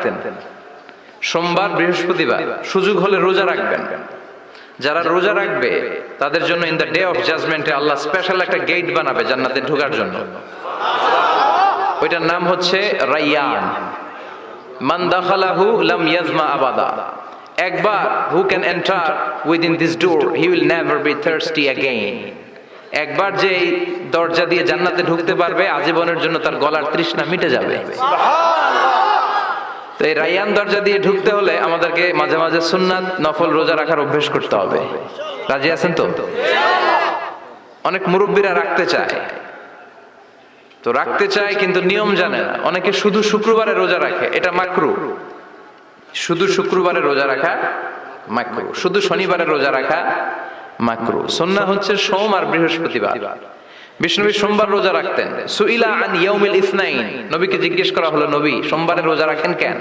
রাখতেন, সোমবার বৃহস্পতিবার সুযোগ হলে রোজা রাখবেন। যারা রোজা রাখবে তাদের জন্য ইন দ্য ডে অফ জাজমেন্টে আল্লাহ স্পেশাল একটা গেট বানাবে জান্নাতে ঢোকার জন্য। ওইটার নাম হচ্ছে রাইয়ান। মান দাখালাহু লাম ইয়াজমা আবাদা। একবার who can enter within this door he will never be thirsty again. একবার যে দরজা দিয়ে জান্নাতে ঢুকতে পারবে আজীবনের জন্য তার গলার তৃষ্ণা মিটে যাবে। তো এই রাইয়ান দরজা দিয়ে ঢুকতে হলে আমাদেরকে মাঝে মাঝে সুন্নাত নফল রোজা রাখার অভ্যেস করতে হবে। রাজি আছেন তো? অনেক মুরব্বীরা রাখতে চায়, তো রাখতে চায় কিন্তু নিয়ম জানে না। অনেকে শুধু শুক্রবারে রোজা রাখে, এটা মাকরু। শুধু শুক্রবারে রোজা রাখা মাকরু, শুধু শনিবারে রোজা রাখা মাকরু। সুন্নাহ হচ্ছে সোম আর বৃহস্পতিবার। বিষ্ণু সোমবার রোজা রাখতেন। সুইলা আন ইয়াউমিল ইসনাইন, নবীকে জিজ্ঞেস করা হলো, নবী সোমবারে রোজা রাখেন কেন?